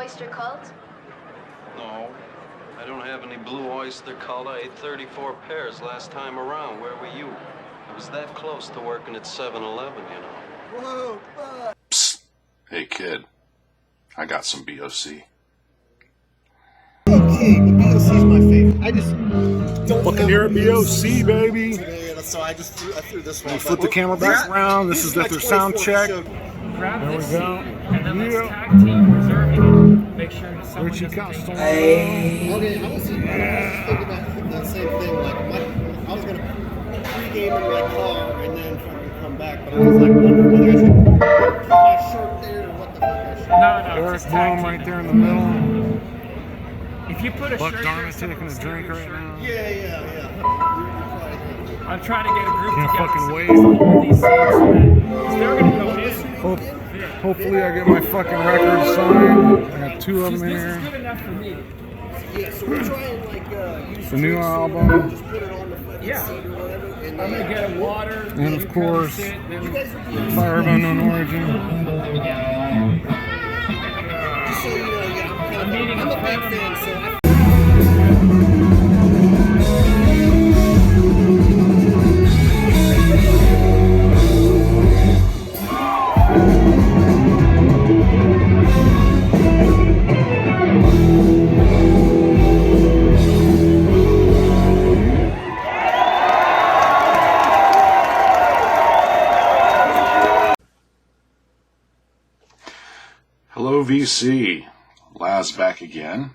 Oyster Cult? No, I don't have any Blue Oyster Cult. I ate 34 pairs last time around. Where were you? I was that close to working at 7-Eleven, you know. Whoa, fuck. Psst. Hey kid, I got some BOC. Okay, but BOC's my favorite. I just don't Buccaneer BOC, baby. Today, so I threw this one. Flip the camera back around. This is their sound check. Grab There we this go. seat, and then let's tag team reserving it. Make sure that someone Richie doesn't counts take on. Okay, I was thinking about the same thing. Like, I was gonna pre-game in my car and then fucking come back, but I was like wondering whether I should put my shirt there or what the fuck I should. No, Eric just tag Bloom team. right there in the middle. If you put a Buck shirt Darn's there, taking a someone drink will right steal your now. Yeah. I'm trying to get a group Can't together. fucking so wait. we can hold these seats because they're going to go in. Hopefully I get my fucking record signed. I got two of them This is here. good enough for me. Yeah, so we're trying like use The new drinks or album. whatever, just put it on the fucking Yeah. seat or whatever. And I'm going to get a water. And of you come course, sit, then- you guys are doing Fire of Unknown Origin. just so you know, yeah, I'm meeting a a big friend of fan, so I Hello VC, Laz back again,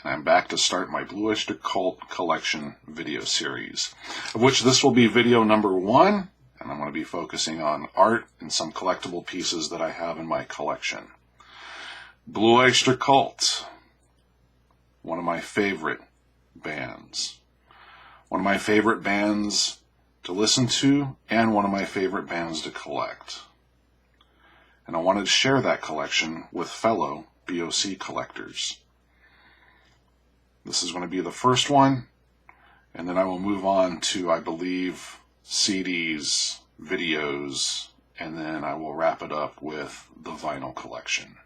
and I'm back to start my Blue Oyster Cult collection video series, of which this will be video number 1, and I'm going to be focusing on art and some collectible pieces that I have in my collection. Blue Oyster Cult, one of my favorite bands. One of my favorite bands to listen to, and one of my favorite bands to collect. And I wanted to share that collection with fellow BOC collectors. This is going to be the first one, and then I will move on to, I believe, CDs, videos, and then I will wrap it up with the vinyl collection.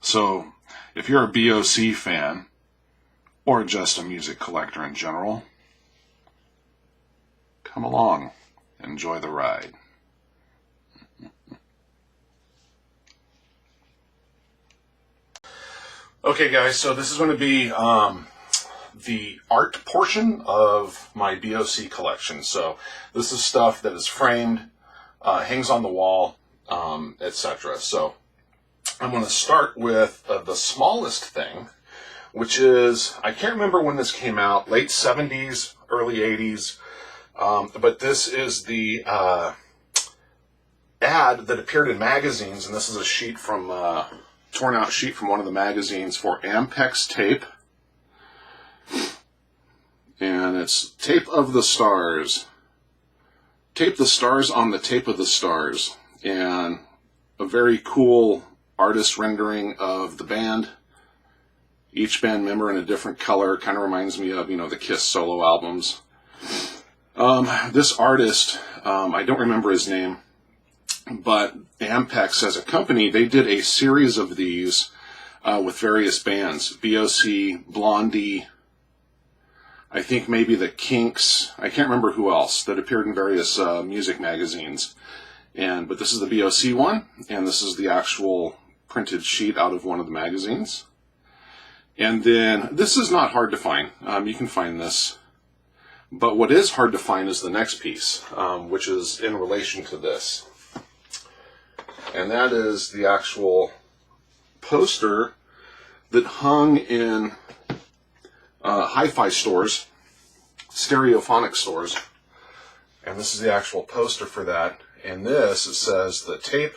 So, if you're a BOC fan, or just a music collector in general, come along, enjoy the ride. Okay guys, so this is going to be the art portion of my BOC collection. So this is stuff that is framed, hangs on the wall, etc. So I'm going to start with the smallest thing, which is, I can't remember when this came out, late 70s, early 80s, but this is the ad that appeared in magazines, and this is a sheet from... torn out sheet from one of the magazines for Ampex tape, and it's Tape of the Stars. Tape the Stars on the Tape of the Stars, and a very cool artist rendering of the band. Each band member in a different color, kind of reminds me of, the Kiss solo albums. This artist, I don't remember his name, but Ampex as a company, they did a series of these with various bands. BOC, Blondie, I think maybe the Kinks, I can't remember who else, that appeared in various music magazines. But this is the BOC one, and this is the actual printed sheet out of one of the magazines. And then, this is not hard to find. You can find this. But what is hard to find is the next piece, which is in relation to this. And that is the actual poster that hung in hi-fi stores, stereophonic stores. And this is the actual poster for that. And this, it says the Tape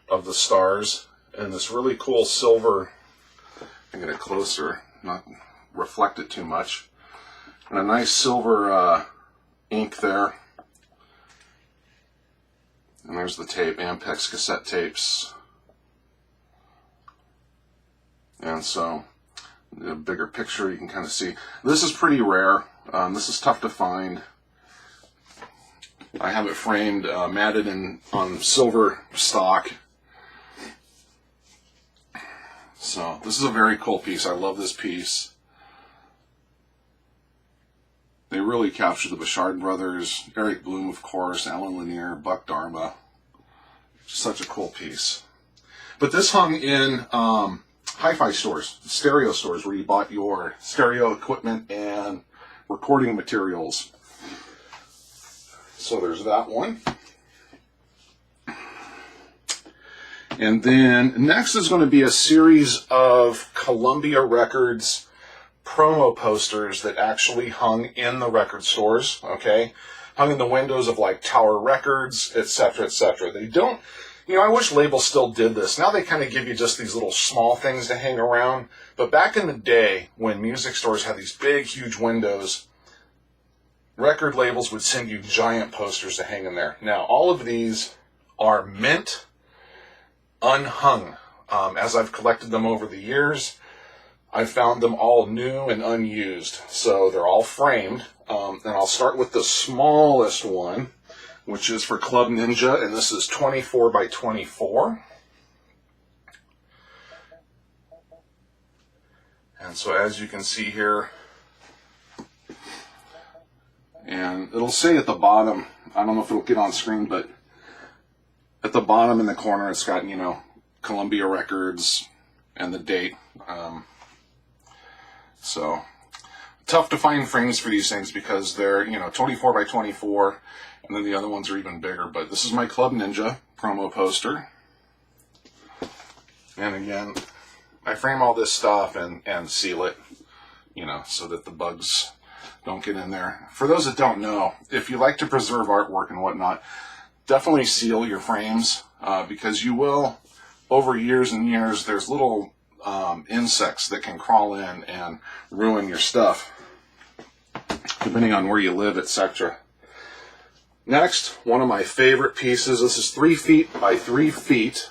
of the Stars, and this really cool silver, I'll get it closer, not reflect it too much, and a nice silver ink there. And there's the tape, Ampex cassette tapes. And so, a bigger picture you can kind of see. This is pretty rare. This is tough to find. I have it framed, matted on silver stock. So this is a very cool piece. I love this piece. They really capture the Bouchard brothers, Eric Bloom, of course, Alan Lanier, Buck Dharma. Just such a cool piece. But this hung in hi-fi stores, stereo stores, where you bought your stereo equipment and recording materials. So there's that one. And then next is going to be a series of Columbia Records promo posters that actually hung in the record stores, okay? Hung in the windows of like Tower Records, etc., etc. They don't, you know, I wish labels still did this. Now they kind of give you just these little small things to hang around. But back in the day, when music stores had these big, huge windows, record labels would send you giant posters to hang in there. Now, all of these are mint, unhung. As I've collected them over the years, I found them all new and unused. So they're all framed. And I'll start with the smallest one, which is for Club Ninja, and this is 24 by 24. And so as you can see here, and it'll say at the bottom, I don't know if it'll get on screen, but at the bottom in the corner, it's got, you know, Columbia Records and the date. So tough to find frames for these things because they're, you know, 24 by 24, and then the other ones are even bigger. But this is my Club Ninja promo poster. And again, I frame all this stuff and seal it, you know, so that the bugs don't get in there. For those that don't know, if you like to preserve artwork and whatnot, definitely seal your frames because you will, over years and years, there's little insects that can crawl in and ruin your stuff, depending on where you live, etc. Next, one of my favorite pieces. This is 3 feet by 3 feet.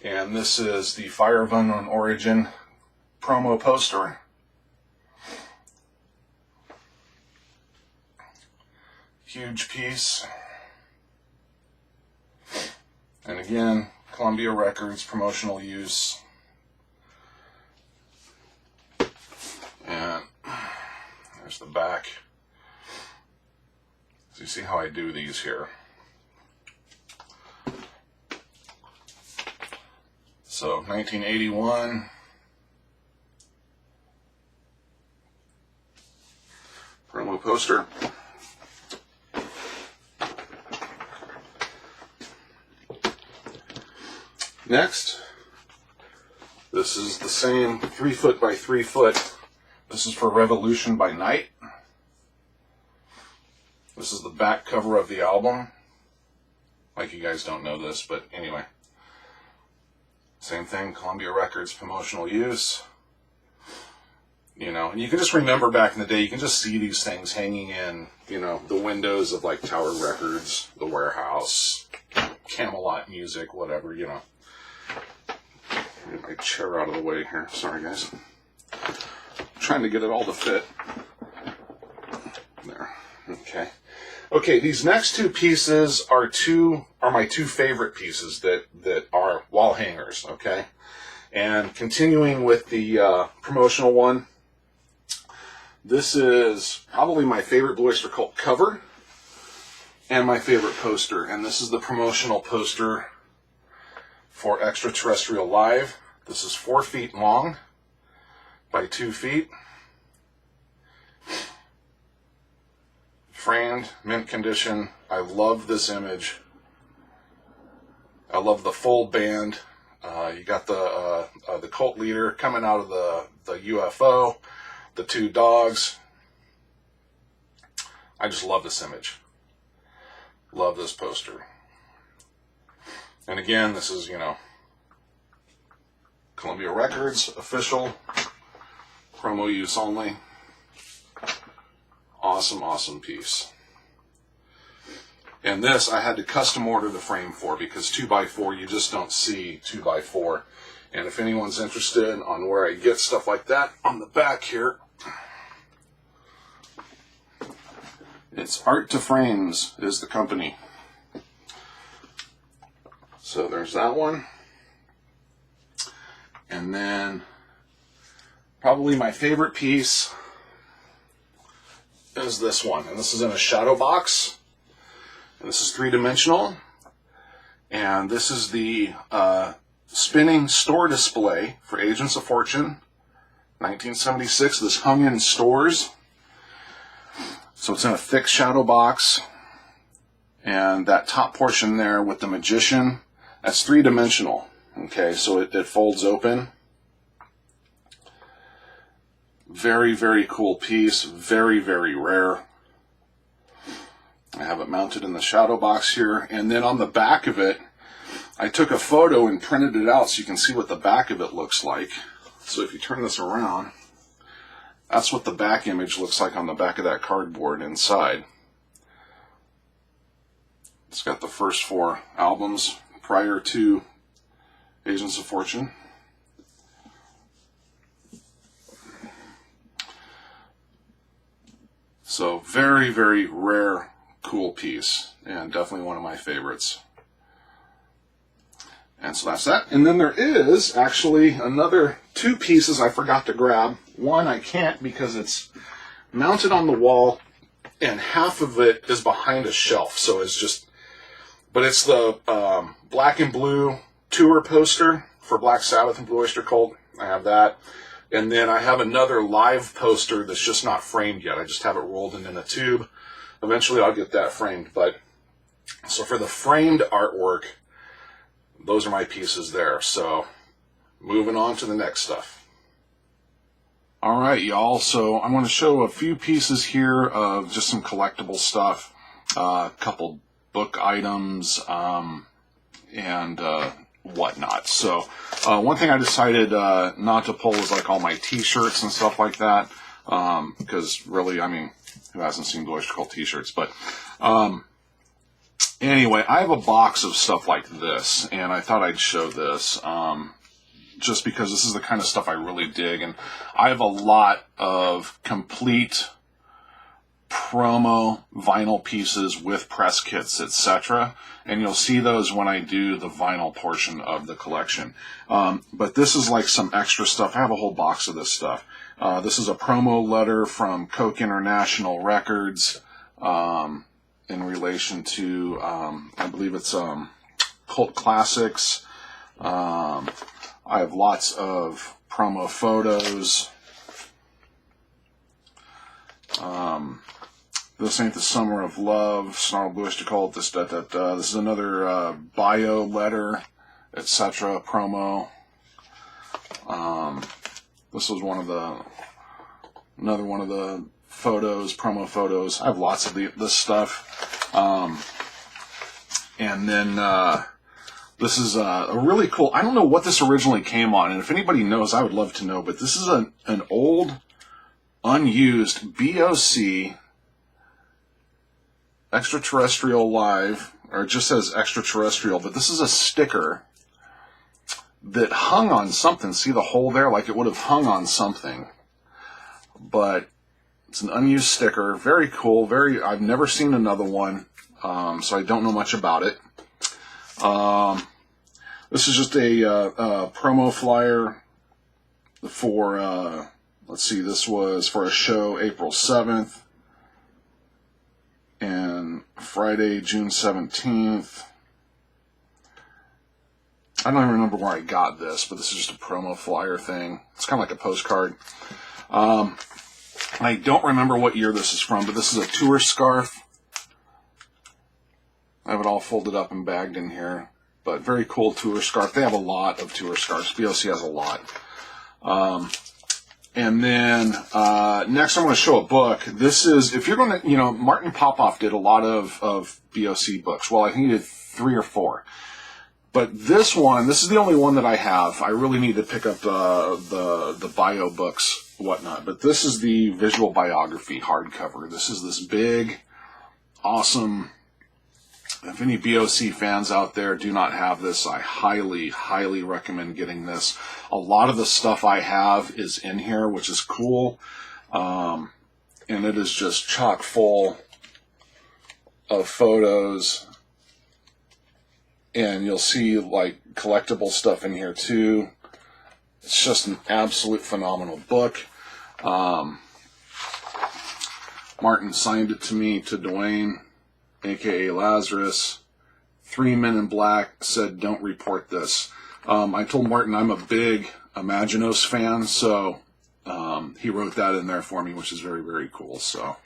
And this is the Fire of Unknown Origin promo poster. Huge piece. And again, Columbia Records, promotional use. And there's the back. So you see how I do these here. So 1981. Promo poster. Next, this is the same 3 foot by 3 foot. This is for Revolution by Night. This is the back cover of the album. Like you guys don't know this, but anyway. Same thing, Columbia Records, promotional use. You know, and you can just remember back in the day, you can just see these things hanging in, you know, the windows of like Tower Records, The Warehouse, Camelot Music, whatever, you know. Get my chair out of the way here. Sorry, guys. I'm trying to get it all to fit. There. Okay. Okay, these next two pieces are my two favorite pieces that are wall hangers, okay? And continuing with the promotional one, this is probably my favorite Blue Oyster Cult cover and my favorite poster. And this is the promotional poster for Extraterrestrial Live. This is 4 feet long by 2 feet. Framed, mint condition. I love this image. I love the full band. You got the cult leader coming out of the UFO, the 2 dogs. I just love this image. Love this poster. And again, this is, you know, Columbia Records, official, promo use only. Awesome, awesome piece. And this, I had to custom order the frame for because 2x4, you just don't see 2x4. And if anyone's interested on where I get stuff like that, on the back here, it's Art to Frames is the company. So there's that one. And then probably my favorite piece is this one. And this is in a shadow box. And this is 3-dimensional. And this is the spinning store display for Agents of Fortune, 1976. This hung in stores. So it's in a thick shadow box. And that top portion there with the magician, that's 3-dimensional. Okay, so it folds open. Very, very cool piece. Very, very rare. I have it mounted in the shadow box here. And then on the back of it, I took a photo and printed it out so you can see what the back of it looks like. So if you turn this around, that's what the back image looks like on the back of that cardboard inside. It's got the first 4 albums prior to Agents of Fortune. So very, very rare, cool piece, and definitely one of my favorites. And so that's that. And then there is actually another 2 pieces I forgot to grab. One I can't because it's mounted on the wall and half of it is behind a shelf. So it's just, but it's the black and blue tour poster for Black Sabbath and Blue Oyster Cult. I have that. And then I have another live poster that's just not framed yet. I just have it rolled in a tube. Eventually I'll get that framed. But so for the framed artwork, those are my pieces there. So moving on to the next stuff. All right, y'all. So I want to show a few pieces here of just some collectible stuff, a couple book items, and whatnot. So one thing I decided not to pull is like all my t-shirts and stuff like that, because really, I mean, who hasn't seen Blue Oyster Cult t-shirts? But anyway, I have a box of stuff like this, and I thought I'd show this, just because this is the kind of stuff I really dig, and I have a lot of complete promo vinyl pieces with press kits, etc., and you'll see those when I do the vinyl portion of the collection. But this is like some extra stuff. I have a whole box of this stuff. This is a promo letter from Coke International Records, in relation to, I believe it's Cult Classics. I have lots of promo photos. This Ain't the Summer of Love, Snarl Blue Oyster Cult, this, This is another bio letter, etc. promo. This was another one of the photos, promo photos. I have lots of this stuff. And then this is a really cool, I don't know what this originally came on, and if anybody knows, I would love to know, but this is an old, unused BOC Extraterrestrial Live, or it just says Extraterrestrial, but this is a sticker that hung on something. See the hole there? Like it would have hung on something. But it's an unused sticker. Very cool. I've never seen another one, so I don't know much about it. This is just a promo flyer for, let's see, this was for a show April 7th and Friday, June 17th. I don't even remember where I got this, but this is just a promo flyer thing. It's kind of like a postcard. I don't remember what year this is from, but this is a tour scarf. I have it all folded up and bagged in here. But very cool tour scarf. They have a lot of tour scarves. BOC has a lot. And then next I'm going to show a book. This is, if you're going to, Martin Popoff did a lot of BOC books. Well, I think he did 3 or 4. But this is the only one that I have. I really need to pick up the bio books, whatnot. But this is the visual biography hardcover. This is this big, awesome. If any BOC fans out there do not have this, I highly, highly recommend getting this. A lot of the stuff I have is in here, which is cool. And it is just chock full of photos. And you'll see like collectible stuff in here too. It's just an absolute phenomenal book. Martin signed it to me, to Dwayne, aka Lazerrus. 3 Men in Black said, don't report this. I told Martin I'm a big Imaginos fan, so he wrote that in there for me, which is very, very cool. So,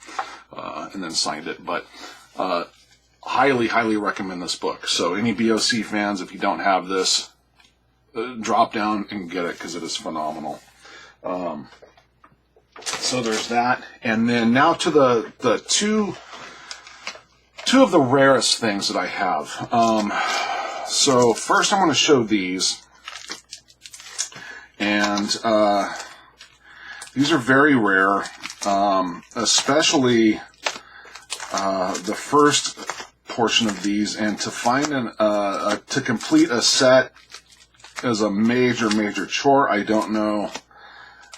and then signed it. But highly, highly recommend this book. So any BOC fans, if you don't have this, drop down and get it, because it is phenomenal. So there's that. And then now to the two of the rarest things that I have. So first I'm going to show these. And these are very rare, especially the first portion of these. And to find to complete a set is a major, major chore. I don't know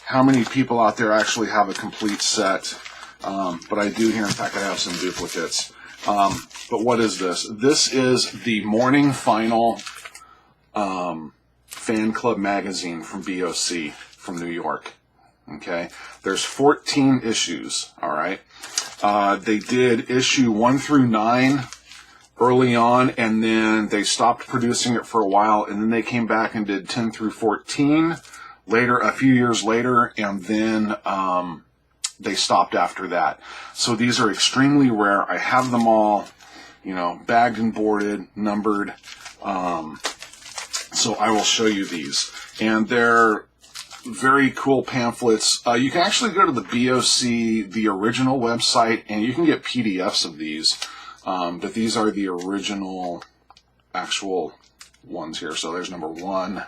how many people out there actually have a complete set, but I do here. In fact, I have some duplicates. But what is this? This is the Morning Final fan club magazine from BOC from New York. Okay, there's 14 issues. All right, they did issue 1 through 9 early on, and then they stopped producing it for a while, and then they came back and did 10 through 14 later, a few years later, and then they stopped after that. So these are extremely rare. I have them all, you know, bagged and boarded, numbered. So I will show you these. And they're very cool pamphlets. You can actually go to the BOC, the original website, and you can get PDFs of these. But these are the original, actual ones here. So there's number 1.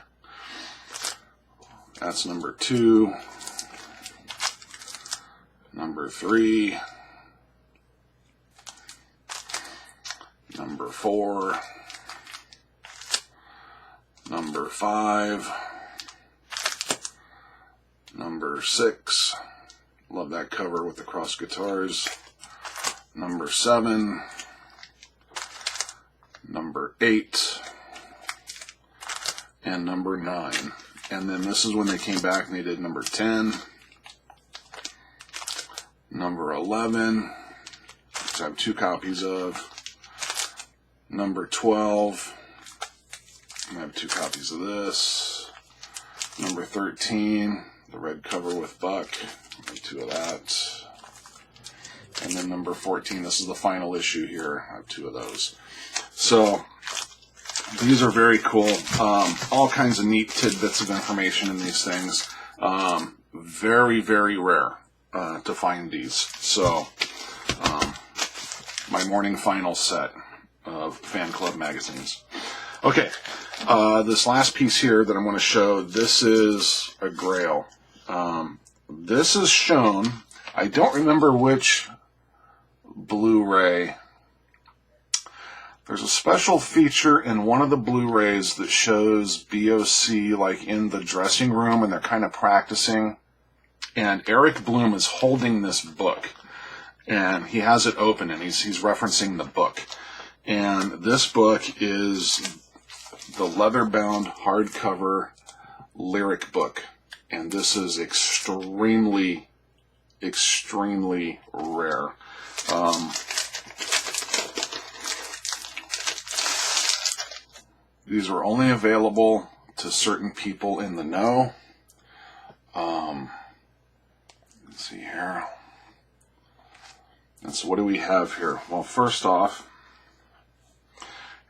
That's number 2. Number 3. Number 4. Number 5. Number 6. Love that cover with the cross guitars. Number 7. Number 8. And number 9. And then this is when they came back and they did number 10. Number 11, which I have 2 copies of. Number 12, I have 2 copies of this. Number 13, the red cover with Buck, I have 2 of that. And then number 14, this is the final issue here, I have 2 of those. So these are very cool. All kinds of neat tidbits of information in these things. Very, very rare to find these. So my Morning Final set of fan club magazines. Okay, this last piece here that I'm going to show, this is a grail. This is shown, I don't remember which Blu-ray. There's a special feature in one of the Blu-rays that shows BOC like in the dressing room, and they're kind of practicing. And Eric Bloom is holding this book, and he has it open, and he's referencing the book. And this book is the leather-bound hardcover lyric book, and this is extremely, extremely rare. These are only available to certain people in the know. Let's see here. And so what do we have here? Well, first off,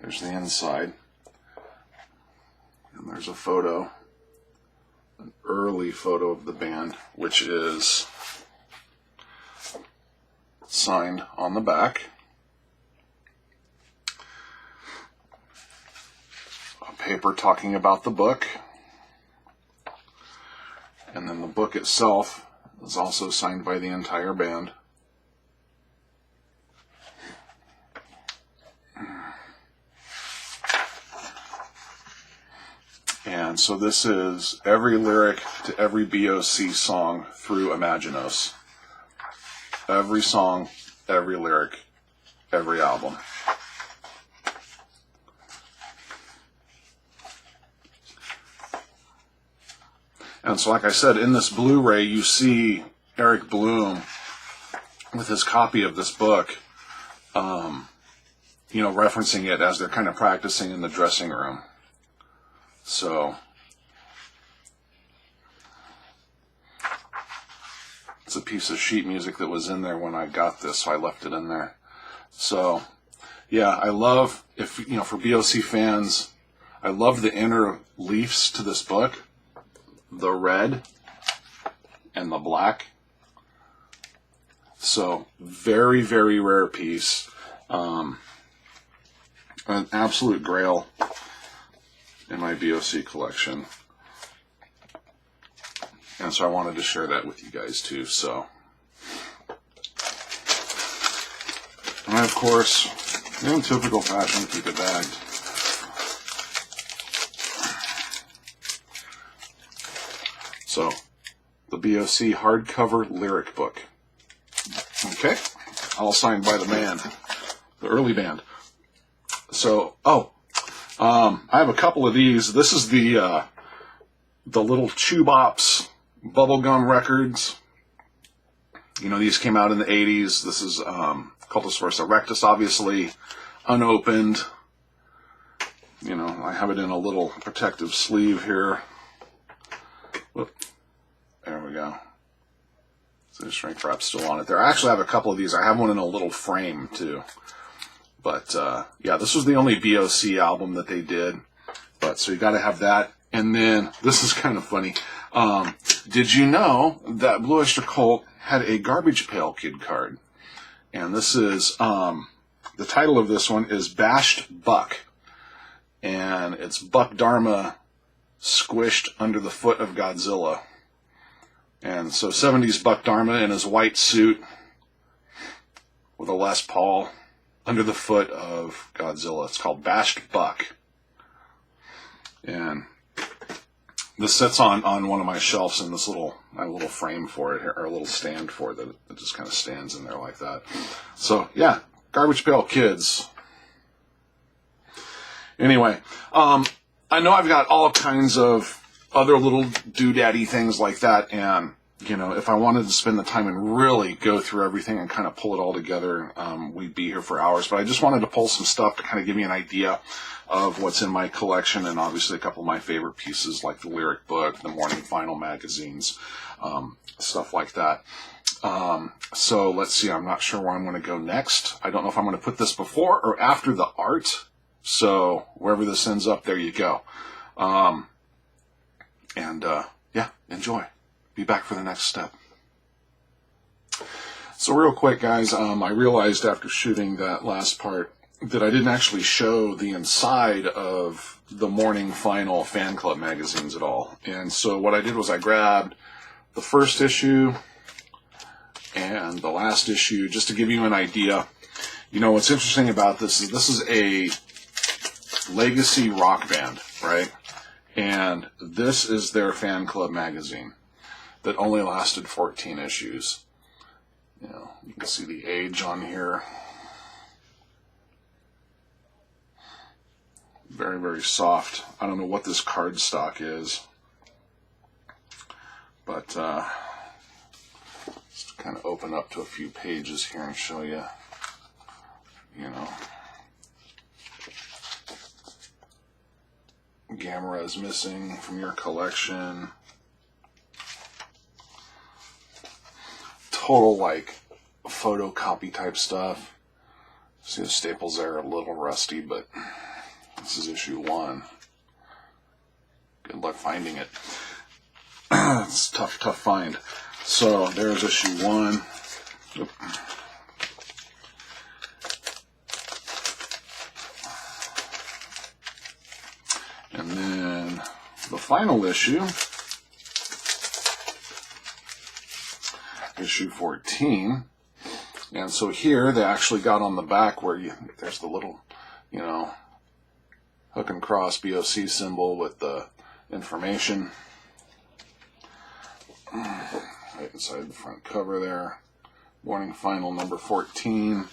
here's the inside. And there's a photo, an early photo of the band, which is signed on the back. A paper talking about the book. And then the book itself is also signed by the entire band. And so this is every lyric to every BOC song through Imaginos. Every song, every lyric, every album. And so, like I said, in this Blu-ray, you see Eric Bloom with his copy of this book, you know, referencing it as they're kind of practicing in the dressing room. So it's a piece of sheet music that was in there when I got this, so I left it in there. So yeah, I love, if you know, for BOC fans, I love the inner leaves to this book, the red and the black. So very, very rare piece. An absolute grail in my BOC collection. And so I wanted to share that with you guys too. So, and I, of course, in typical fashion, keep it bagged. So, the BOC hardcover lyric book. Okay, all signed by the band, the early band. So, I have a couple of these. This is the little Chew Bops bubblegum records. You know, these came out in the 80s. This is Cultus Erectus, obviously, unopened. You know, I have it in a little protective sleeve here. Whoop. There we go. So the shrink wrap's still on it there. I actually have a couple of these. I have one in a little frame, too. But, yeah, this was the only BOC album that they did. But, so you got to have that. And then, this is kind of funny. Did you know that Blue Oyster Cult had a Garbage Pail Kid card? And this is, the title of this one is Bashed Buck. And it's Buck Dharma squished under the foot of Godzilla. And so 70s Buck Dharma in his white suit with a Les Paul under the foot of Godzilla. It's called Bashed Buck. And this sits on one of my shelves in this my little frame for it here, or a little stand for it that it just kind of stands in there like that. So yeah, Garbage Pail Kids. Anyway, I know I've got all kinds of other little doodaddy things like that, and you know, if I wanted to spend the time and really go through everything and kind of pull it all together, we'd be here for hours. But I just wanted to pull some stuff to kind of give you an idea of what's in my collection, and obviously a couple of my favorite pieces like the lyric book, the Morning Final magazines, stuff like that. So let's see, I'm not sure where I'm going to go next. I don't know if I'm going to put this before or after the art. So wherever this ends up, there you go. Yeah, enjoy. Be back for the next step. So real quick, guys, I realized after shooting that last part that I didn't actually show the inside of the Morning Final fan club magazines at all. And so what I did was I grabbed the first issue and the last issue just to give you an idea. You know, what's interesting about this is a legacy rock band, right? And this is their fan club magazine that only lasted 14 issues. You know, you can see the age on here. Very, very soft. I don't know what this cardstock is, but just kind of open up to a few pages here and show you, you know. Gamera is missing from your collection. Total, like, photocopy type stuff. See the staples there are a little rusty, but this is issue 1. Good luck finding it. It's tough find. So there's issue 1. Oop. And then the final issue, issue 14. And so here they actually got on the back where there's the little, you know, hook and cross BOC symbol with the information right inside the front cover there. Morning Final number 14.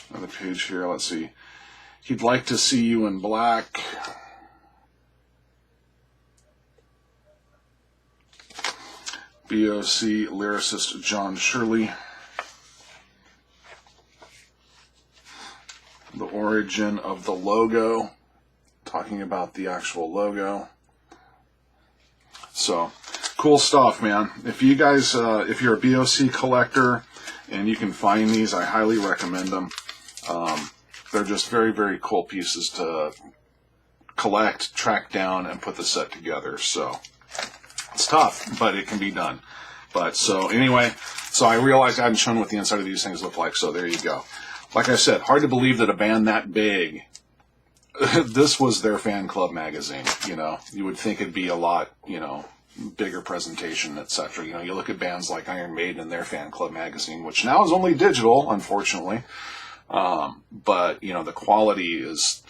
Another page here, let's see. He'd like to see you in black. BOC lyricist John Shirley. The origin of the logo, talking about the actual logo. So, cool stuff, man. If you guys, if you're a BOC collector and you can find these, I highly recommend them. They're just very, very cool pieces to collect, track down, and put the set together. So, it's tough, but it can be done. But, so, anyway, so I realized I hadn't shown what the inside of these things look like, so there you go. Like I said, hard to believe that a band that big, this was their fan club magazine, you know. You would think it'd be a lot, you know, bigger presentation, etc. You know, you look at bands like Iron Maiden and their fan club magazine, which now is only digital, unfortunately. But, you know, the quality is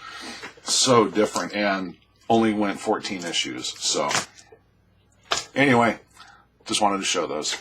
so different and only went 14 issues. So, anyway, just wanted to show those.